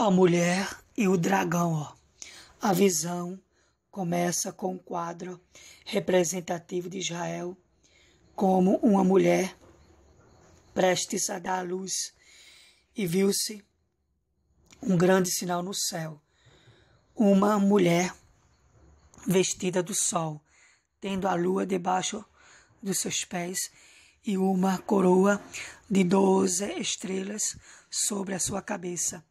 A mulher e o dragão, A visão começa com um quadro representativo de Israel como uma mulher prestes a dar à luz, e viu-se um grande sinal no céu, uma mulher vestida do sol, tendo a lua debaixo dos seus pés e uma coroa de 12 estrelas sobre a sua cabeça.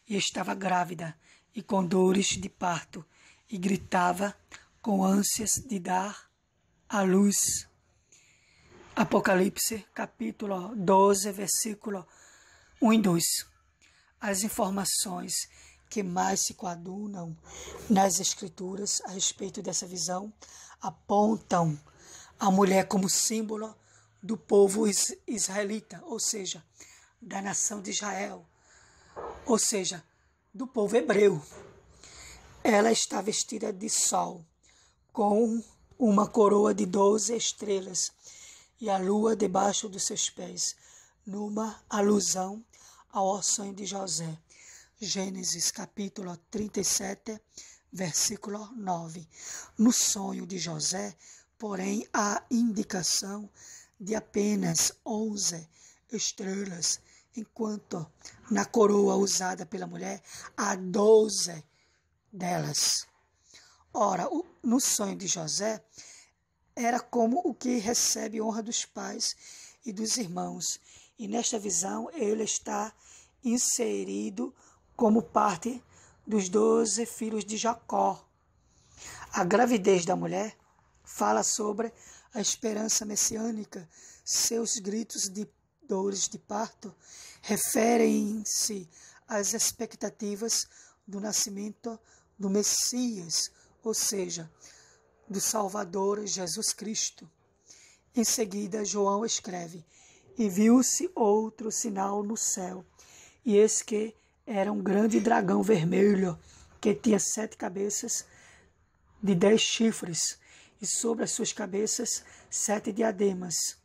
E estava grávida e com dores de parto, e gritava com ânsias de dar à luz. Apocalipse, capítulo 12, versículo 1 e 2. As informações que mais se coadunam nas Escrituras a respeito dessa visão apontam a mulher como símbolo do povo israelita, ou seja, da nação de Israel, ou seja, do povo hebreu. Ela está vestida de sol, com uma coroa de 12 estrelas e a lua debaixo dos seus pés, numa alusão ao sonho de José. Gênesis capítulo 37, versículo 9. No sonho de José, porém, há indicação de apenas 11 estrelas, enquanto na coroa usada pela mulher há 12 delas. Ora, no sonho de José, era como o que recebe honra dos pais e dos irmãos, e nesta visão ele está inserido como parte dos 12 filhos de Jacó. A gravidez da mulher fala sobre a esperança messiânica. Seus gritos de dores de parto referem-se às expectativas do nascimento do Messias, ou seja, do Salvador Jesus Cristo. Em seguida, João escreve: E viu-se outro sinal no céu, e eis que era um grande dragão vermelho, que tinha 7 cabeças de 10 chifres, e sobre as suas cabeças 7 diademas.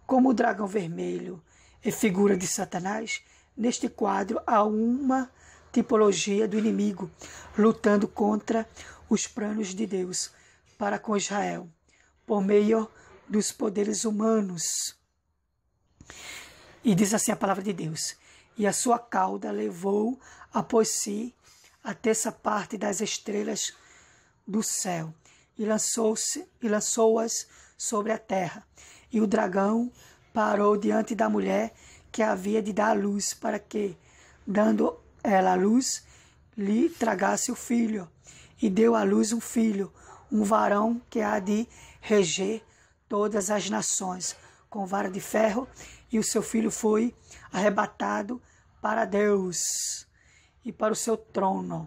Como o dragão vermelho é figura de Satanás, neste quadro há uma tipologia do inimigo, lutando contra os planos de Deus para com Israel, por meio dos poderes humanos. E diz assim a palavra de Deus: E a sua cauda levou após si a terça parte das estrelas do céu, e lançou-as sobre a terra. E o dragão parou diante da mulher que havia de dar à luz, para que, dando ela à luz, lhe tragasse o filho. E deu à luz um filho, um varão que há de reger todas as nações, com vara de ferro, e o seu filho foi arrebatado para Deus e para o seu trono.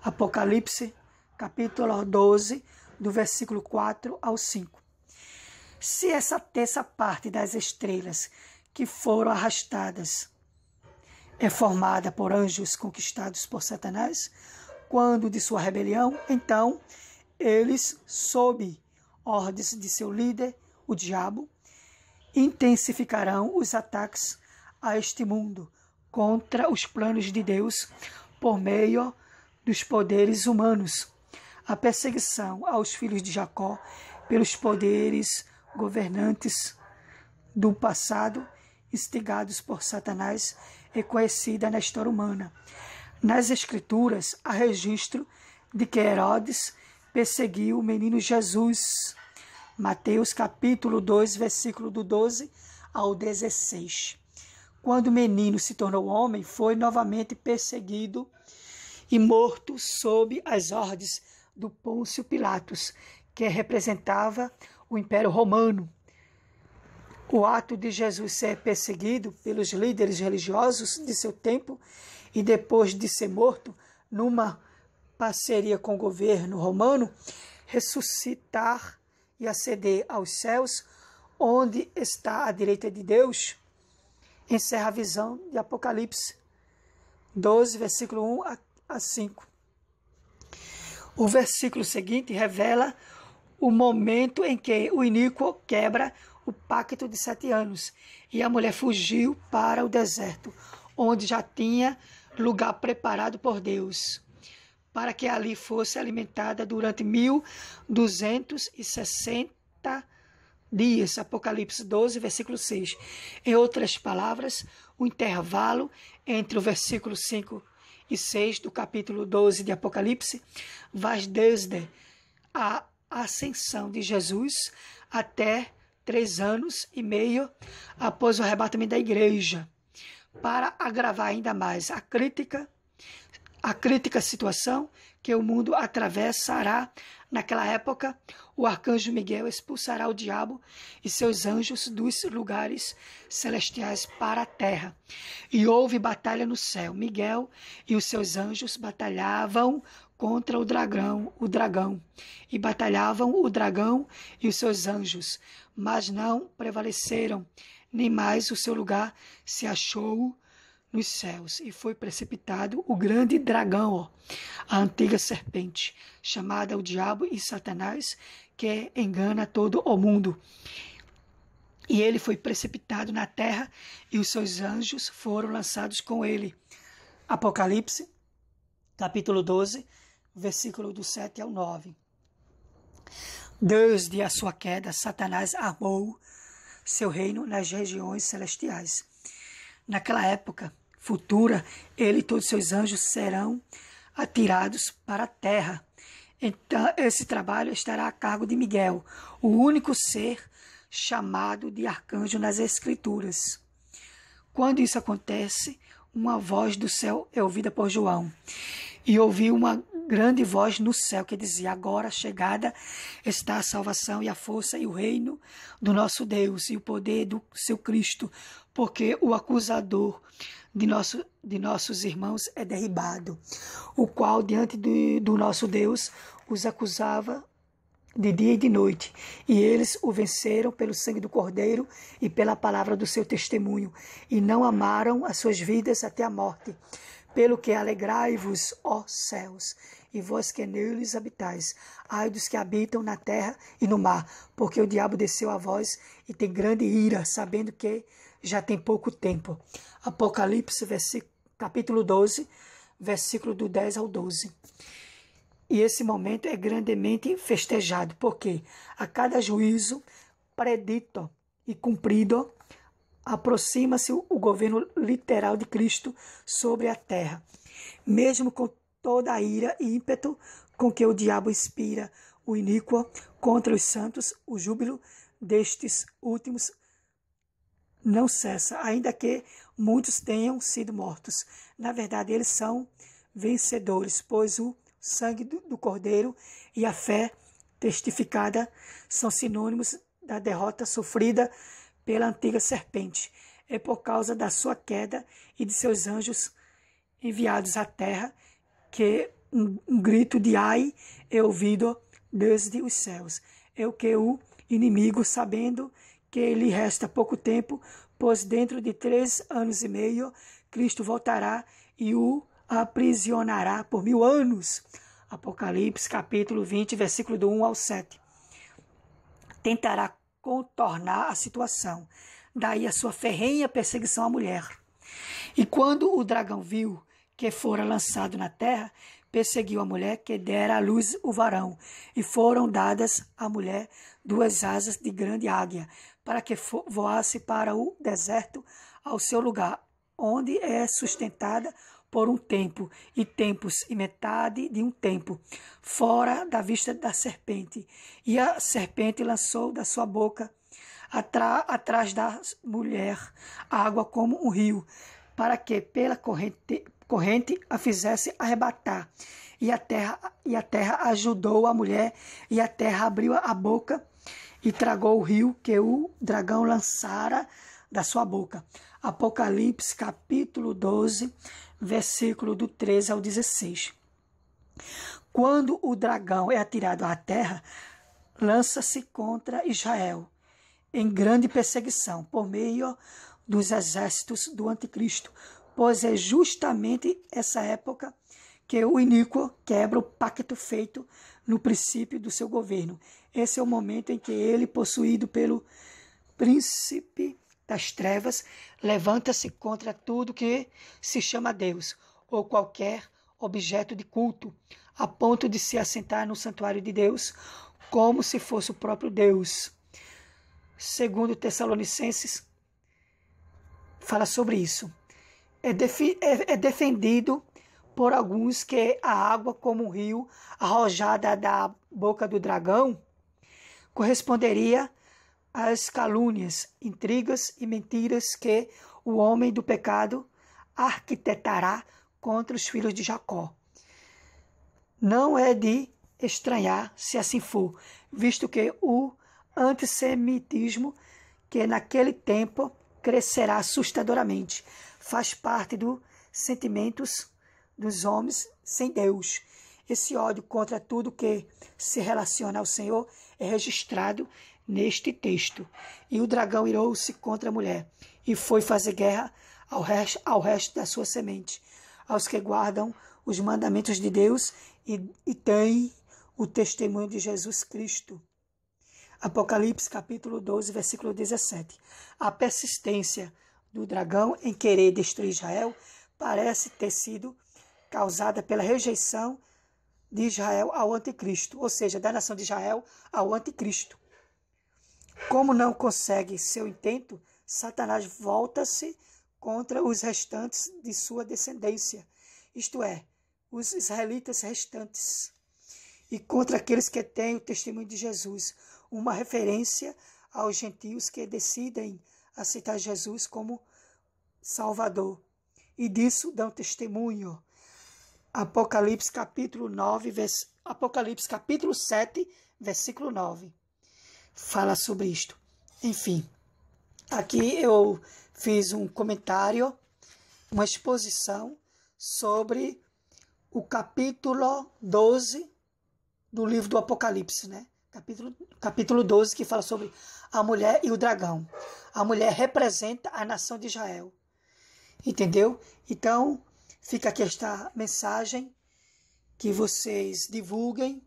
Apocalipse, capítulo 12, do versículo 4 ao 5. Se essa terça parte das estrelas que foram arrastadas é formada por anjos conquistados por Satanás, quando de sua rebelião, então eles, sob ordens de seu líder, o diabo, intensificarão os ataques a este mundo contra os planos de Deus por meio dos poderes humanos. A perseguição aos filhos de Jacó pelos poderes governantes do passado, instigados por Satanás, é conhecida na história humana. Nas Escrituras, há registro de que Herodes perseguiu o menino Jesus. Mateus capítulo 2, versículo do 12 ao 16. Quando o menino se tornou homem, foi novamente perseguido e morto sob as ordens do Pôncio Pilatos, que representava o Império Romano. O ato de Jesus ser perseguido pelos líderes religiosos de seu tempo e depois de ser morto, numa parceria com o governo romano, ressuscitar e ascender aos céus, onde está a direita de Deus, encerra a visão de Apocalipse 12, versículo 1 a 5. O versículo seguinte revela o momento em que o iníquo quebra o pacto de 7 anos, e a mulher fugiu para o deserto, onde já tinha lugar preparado por Deus, para que ali fosse alimentada durante 1260 dias. Apocalipse 12, versículo 6. Em outras palavras, o intervalo entre o versículo 5 e 6 do capítulo 12 de Apocalipse vai desde a ascensão de Jesus até 3 anos e meio após o arrebatamento da igreja. Para agravar ainda mais a crítica situação que o mundo atravessará naquela época, o arcanjo Miguel expulsará o diabo e seus anjos dos lugares celestiais para a terra. E houve batalha no céu. Miguel e os seus anjos batalhavam contra o dragão, e batalhavam o dragão e os seus anjos, mas não prevaleceram, nem mais o seu lugar se achou nos céus, e foi precipitado o grande dragão, a antiga serpente, chamada o diabo e Satanás, que engana todo o mundo. E ele foi precipitado na terra, e os seus anjos foram lançados com ele. Apocalipse, capítulo 12, versículo do 7 ao 9. Desde a sua queda, Satanás armou seu reino nas regiões celestiais. Naquela época futura, ele e todos seus anjos serão atirados para a terra. Então, esse trabalho estará a cargo de Miguel, o único ser chamado de arcanjo nas Escrituras. Quando isso acontece, uma voz do céu é ouvida por João. E ouviu uma grande voz no céu que dizia: agora chegada está a salvação e a força e o reino do nosso Deus e o poder do seu Cristo, porque o acusador de nossos irmãos é derribado, o qual diante do nosso Deus os acusava de dia e de noite, e eles o venceram pelo sangue do Cordeiro e pela palavra do seu testemunho, e não amaram as suas vidas até a morte. Pelo que alegrai-vos, ó céus, e vós que neles habitais, ai dos que habitam na terra e no mar, porque o diabo desceu a vós e tem grande ira, sabendo que já tem pouco tempo. Apocalipse, capítulo 12, versículo do 10 ao 12. E esse momento é grandemente festejado, porque a cada juízo predito e cumprido, aproxima-se o governo literal de Cristo sobre a terra. Mesmo com toda a ira e ímpeto com que o diabo inspira o iníquo contra os santos, o júbilo destes últimos não cessa, ainda que muitos tenham sido mortos. Na verdade, eles são vencedores, pois o sangue do Cordeiro e a fé testificada são sinônimos da derrota sofrida pela antiga serpente. É por causa da sua queda e de seus anjos enviados à terra que um grito de ai é ouvido desde os céus. É o que o inimigo, sabendo que lhe resta pouco tempo, pois dentro de 3 anos e meio Cristo voltará e o aprisionará por 1000 anos. Apocalipse capítulo 20, versículo do 1 ao 7. Tentará contornar a situação. Daí a sua ferrenha perseguição à mulher. E quando o dragão viu que fora lançado na terra, perseguiu a mulher que dera à luz o varão. E foram dadas à mulher 2 asas de grande águia, para que voasse para o deserto, ao seu lugar, onde é sustentada por um tempo, e tempos, e metade de um tempo, fora da vista da serpente. E a serpente lançou da sua boca, atrás da mulher, água como um rio, para que pela corrente a fizesse arrebatar. E a terra ajudou a mulher, e a terra abriu a boca e tragou o rio que o dragão lançara da sua boca. Apocalipse capítulo 12, versículo do 13 ao 16. Quando o dragão é atirado à terra, lança-se contra Israel em grande perseguição por meio dos exércitos do anticristo, pois é justamente essa época que o iníquo quebra o pacto feito no princípio do seu governo. Esse é o momento em que ele, possuído pelo príncipe das trevas, levanta-se contra tudo que se chama Deus, ou qualquer objeto de culto, a ponto de se assentar no santuário de Deus como se fosse o próprio Deus. Segundo Tessalonicenses, fala sobre isso. É defendido por alguns que a água como um rio arrojada da boca do dragão corresponderia às calúnias, intrigas e mentiras que o homem do pecado arquitetará contra os filhos de Jacó. Não é de estranhar se assim for, visto que o antissemitismo, que naquele tempo crescerá assustadoramente, faz parte dos sentimentos dos homens sem Deus. Esse ódio contra tudo que se relaciona ao Senhor é registrado neste texto. E o dragão irou-se contra a mulher e foi fazer guerra ao resto da sua semente, aos que guardam os mandamentos de Deus e têm o testemunho de Jesus Cristo. Apocalipse capítulo 12, versículo 17. A persistência do dragão em querer destruir Israel parece ter sido causada pela rejeição de Israel ao anticristo, ou seja, da nação de Israel ao anticristo. Como não consegue seu intento, Satanás volta-se contra os restantes de sua descendência, isto é, os israelitas restantes, e contra aqueles que têm o testemunho de Jesus, uma referência aos gentios que decidem aceitar Jesus como Salvador, e disso dão testemunho. Apocalipse capítulo 7, versículo 9, fala sobre isto. Enfim, aqui eu fiz um comentário, uma exposição sobre o capítulo 12 do livro do Apocalipse, né? Capítulo 12, que fala sobre a mulher e o dragão. A mulher representa a nação de Israel. Entendeu? Então, fica aqui esta mensagem, que vocês divulguem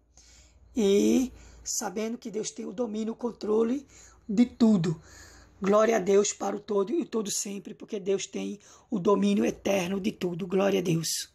e sabendo que Deus tem o domínio, o controle de tudo. Glória a Deus para o todo e o todo sempre, porque Deus tem o domínio eterno de tudo. Glória a Deus.